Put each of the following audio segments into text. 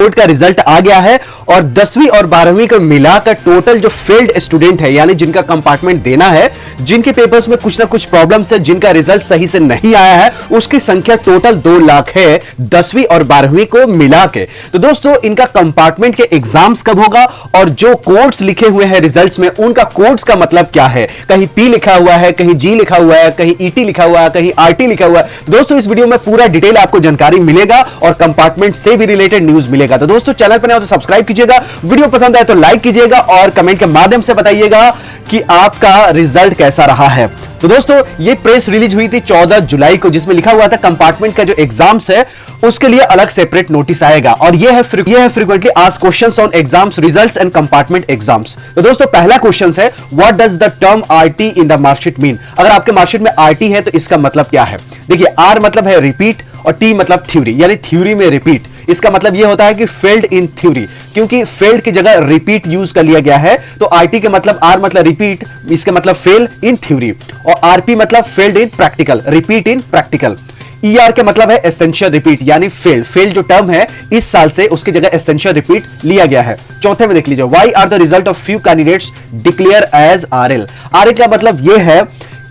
Board का result आ गया है और 10वीं और 12वीं को मिलाकर टोटल जो फेल्ड स्टूडेंट है यानी जिनका कंपार्टमेंट देना है, जिनके पेपर्स में कुछ ना कुछ प्रॉब्लम्स है, जिनका रिजल्ट सही से नहीं आया है, उसकी संख्या टोटल 2 लाख है 10वीं और 12वीं को मिला के। तो दोस्तों इनका कंपार्टमेंट के एग्जाम्स कब होगा और जो कोड्स लिखे हुए हैं रिजल्ट्स में उनका कोड्स का मतलब क्या है, कहीं पी लिखा हुआ है, कहीं जी लिखा हुआ है, कहीं ईटी लिखा हुआ है, कहीं आरटी लिखा हुआ है। तो दोस्तों इस वीडियो में पूरा डिटेल आपको जानकारी मिलेगा और कंपार्टमेंट से भी रिलेटेड न्यूज मिलेगा। तो दोस्तों चैनल पर नए हो तो सब्सक्राइब कीजिएगा, वीडियो पसंद आए तो लाइक कीजिएगा और कमेंट के माध्यम से बताइएगा कि आपका रिजल्ट कैसा रहा है। तो दोस्तों ये प्रेस रिलीज हुई थी 14 जुलाई को, जिसमें लिखा हुआ था कंपार्टमेंट का जो एग्जाम्स है उसके लिए अलग सेपरेट नोटिस आएगा और ये है frequently asked questions on exams results and compartment exams. तो दोस्तों पहला क्वेश्चन है what does the term RT in the marksheet mean. अगर आपके मार्कशीट में आरटी है तो इसका मतलब क्या है। देखिए आर मतलब है रिपीट और टी मतलब थ्योरी, यानी थ्योरी में रिपीट। इसका मतलब यह होता है कि फेल्ड इन थ्योरी, क्योंकि फेल्ड की जगह रिपीट यूज कर लिया गया है। तो आरटी के मतलब आर मतलब रिपीट, इसका मतलब फेल इन थ्योरी, और आरपी मतलब failed in practical, repeat in practical. ER के मतलब है एसेंशियल रिपीट यानी फेल जो टर्म है इस साल से उसकी जगह एसेंशियल रिपीट लिया गया है। चौथे में देख लीजिए why are the result of few candidates declare as RL. RL का मतलब यह है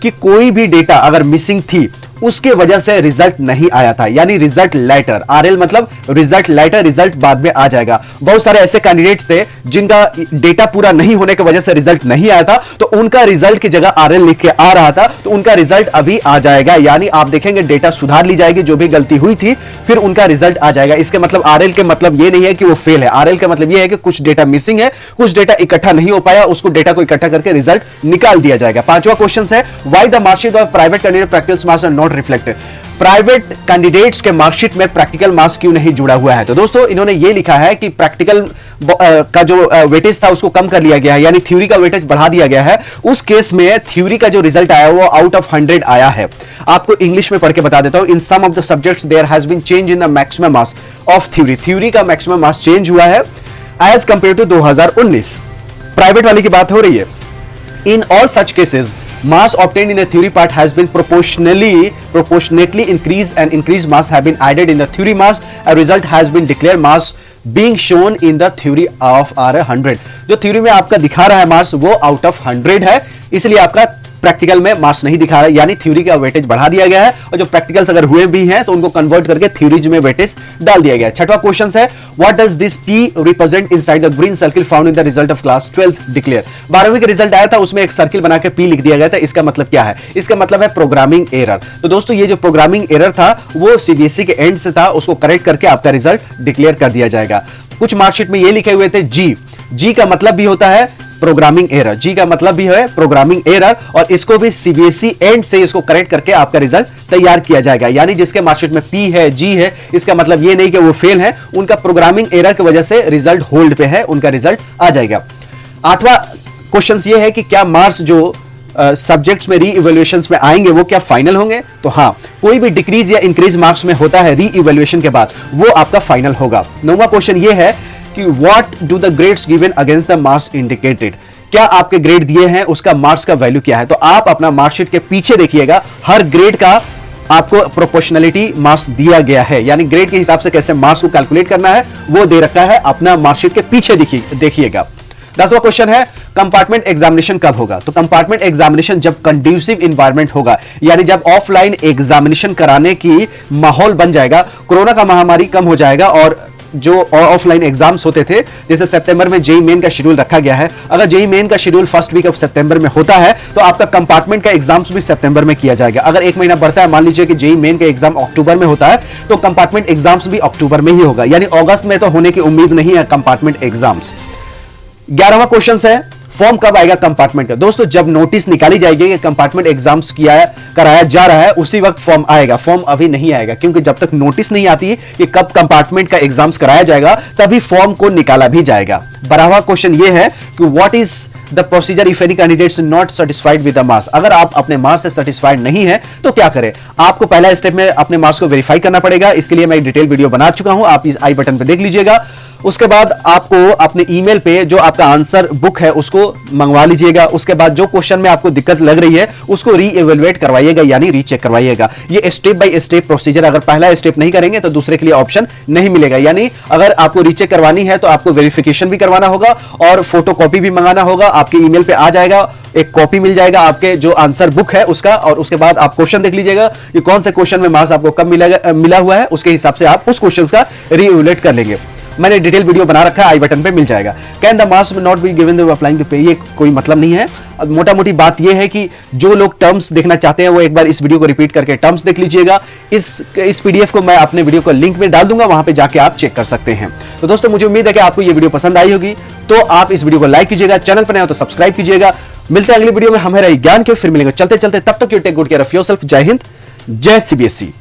कि कोई भी डेटा अगर मिसिंग थी उसके वजह से रिजल्ट नहीं आया था, यानी रिजल्ट लेटर। आरएल मतलब रिजल्ट लेटर, रिजल्ट बाद में आ जाएगा। बहुत सारे ऐसे कैंडिडेट्स थे जिनका डेटा पूरा नहीं होने की वजह से रिजल्ट नहीं आया था, तो उनका रिजल्ट की जगह आरएल लिख के आ रहा था, तो उनका रिजल्ट अभी आ जाएगा। यानी आप देखेंगे डेटा सुधार ली जाएगी, जो भी गलती हुई थी फिर उनका रिजल्ट आ जाएगा। इसके मतलब आरएल के मतलब ये नहीं है कि वो फेल है, आरएल का मतलब ये है कि कुछ डेटा मिसिंग है, कुछ डेटा इकट्ठा नहीं हो पाया, उसको डेटा को इकट्ठा करके रिजल्ट निकाल दिया जाएगा। पांचवा क्वेश्चन है why the marksheet of private candidate practical marks are not reflected. Private candidates के मार्कशीट में प्रैक्टिकल मार्क्स क्यों नहीं जुड़ा हुआ है। तो दोस्तों इन्होंने ये लिखा है कि प्रैक्टिकल का जो वेटेज था उसको कम कर लिया गया है, यानी थ्योरी का वेटेज बढ़ा दिया गया है। उस केस में थ्योरी का जो रिजल्ट आया वो आउट ऑफ 100 आया है। आपको इंग्लिश में पढ़ के बता देता हूं। In some of the subjects there has been change in the maximum marks of theory. Theory का मैक्सिमम मार्क्स चेंज हुआ है एज कंपेयर टू 2019। प्राइवेट वाली की बात हो रही है। In all such cases, marks obtained in the theory part has been proportionately increased and increased marks have been added in the theory marks. A result has been declared marks being shown in the theory of are 100. जो theory में आपका दिखा रहा है marks वो out of 100 है, इसलिए आपका प्रैक्टिकल में मार्क्स नहीं दिखा रहा है, यानी थ्योरी का वेटेज बढ़ा दिया गया है और जो प्रैक्टिकल्स अगर हुए भी हैं तो उनको कन्वर्ट करके थ्योरीज में वेटेज डाल दिया गया है। छठवां क्वेश्चन है what does this P represent inside the green circle found in the result of class 12 declare. 12वीं का रिजल्ट आया था उसमें एक सर्किल बना के पी लिख दिया गया था, इसका मतलब क्या है। इसका मतलब है प्रोग्रामिंग एरर। तो दोस्तों ये जो प्रोग्रामिंग एरर था वो सीबीएसई के एंड से था, उसको करेक्ट करके आपका रिजल्ट डिक्लेयर कर दिया जाएगा। कुछ मार्कशीट में ये लिखे हुए थे जी का मतलब भी होता है प्रोग्रामिंग एरर, जी का मतलब भी है प्रोग्रामिंग एरर, और इसको भी सीबीएसई एंड से इसको करेक्ट करके आपका रिजल्ट तैयार किया जाएगा। यानी जिसके मार्कशीट में पी है जी है, इसका मतलब ये नहीं कि वो फेल है, उनका प्रोग्रामिंग एरर की वजह से रिजल्ट होल्ड पे है, उनका रिजल्ट आ जाएगा। आठवां क्वेश्चन ये है कि क्या मार्क्स जो सब्जेक्ट्स में री इवैल्यूएशंस में आएंगे वो क्या फाइनल होंगे। तो हाँ, कोई भी डिक्रीज या इंक्रीज मार्क्स में होता है री इवैल्यूएशन के बाद वो आपका फाइनल होगा। नौवां क्वेश्चन ये है कि what do the grades given against the marks indicated. क्या आपके ग्रेड दिए हैं उसका मार्क्स का वैल्यू क्या है। तो आप अपना मार्कशीट के पीछे देखिएगा, हर ग्रेड का आपको प्रोपोर्शनलिटी मार्क्स दिया गया है, यानी ग्रेड के हिसाब से कैसे मार्क्स को कैलकुलेट करना है वो दे रखा है, अपना मार्कशीट के पीछे देखिएगा। 10वां क्वेश्चन है कंपार्टमेंट एग्जामिनेशन कब होगा। तो कंपार्टमेंट एग्जामिनेशन जब कंड्यूसिव इन्वायरमेंट होगा, यानी जब ऑफलाइन एग्जामिनेशन कराने की माहौल बन जाएगा, कोरोना का महामारी कम हो जाएगा और जो ऑफलाइन एग्जाम्स होते थे जैसे सितंबर में जेई मेन का शेड्यूल रखा गया है, अगर जेई मेन का शेड्यूल फर्स्ट वीक ऑफ सितंबर में होता है तो आपका कंपार्टमेंट का एग्जाम्स भी सितंबर में किया जाएगा। अगर एक महीना बढ़ता है, मान लीजिए कि जेई मेन का एग्जाम अक्टूबर में होता है तो कंपार्टमेंट एग्जाम्स भी अक्टूबर में ही होगा, यानी अगस्त में तो होने की उम्मीद नहीं है कंपार्टमेंट एग्जाम्स। 11वां क्वेश्चन है फॉर्म कब आएगा कंपार्टमेंट का। दोस्तों जब नोटिस निकाली जाएगी कि कंपार्टमेंट एग्जाम्स कराया जा रहा है उसी वक्त फॉर्म आएगा। फॉर्म अभी नहीं आएगा क्योंकि जब तक नोटिस नहीं आती कि कब कंपार्टमेंट का एग्जाम्स कराया जाएगा तभी फॉर्म को निकाला भी जाएगा। 12वां क्वेश्चन ये है कि what is the procedure if any candidates not satisfied with the marks. अगर आप अपने मार्क्स से सेटिस्फाइड नहीं है तो क्या करें। आपको पहला स्टेप में अपने मार्क्स को वेरीफाई करना पड़ेगा, इसके लिए मैं एक डिटेल वीडियो बना चुका हूं, आप इस आई बटन पर देख लीजिएगा। उसके बाद आपको अपने ईमेल पे जो आपका आंसर बुक है उसको मंगवा लीजिएगा। उसके बाद जो क्वेश्चन में आपको दिक्कत लग रही है उसको रीइवैल्यूएट करवाइएगा, यानी रीचेक करवाइएगा। ये स्टेप बाय स्टेप प्रोसीजर, अगर पहला स्टेप नहीं करेंगे तो दूसरे के लिए ऑप्शन नहीं मिलेगा। यानी अगर आपको रीचेक करवानी है तो आपको वेरिफिकेशन भी करवाना होगा और फोटोकॉपी भी मंगाना होगा। आपके ईमेल पे आ जाएगा, एक कॉपी मिल जाएगा आपके जो आंसर बुक है उसका, और उसके बाद आप क्वेश्चन देख लीजिएगा कि कौन से क्वेश्चन में मार्क्स आपको कम मिला हुआ है, उसके हिसाब से आप उस क्वेश्चन का रीइवैल्यूएट कर लेंगे। मैंने डिटेल वीडियो बना रखा है, आई बटन पे मिल जाएगा। Can the marks not be given the applying to pay, ये कोई मतलब नहीं है। मोटा मोटी बात ये है कि जो लोग टर्म्स देखना चाहते हैं वो एक बार इस वीडियो को रिपीट करके टर्म्स देख लीजिएगा। इस पीडीएफ को मैं अपने वीडियो को लिंक में डाल दूंगा, वहां पे जाके आप चेक कर सकते हैं। तो दोस्तों मुझे उम्मीद है कि आपको ये वीडियो पसंद आई होगी, तो आप इस वीडियो को लाइक कीजिएगा, चैनल पर नए हो तो सब्सक्राइब कीजिएगा। मिलते हैं अगली वीडियो में हमें ज्ञान के, फिर मिलेंगे। चलते चलते तब तक you take good care of yourself. जय हिंद, जय सीबीएसई।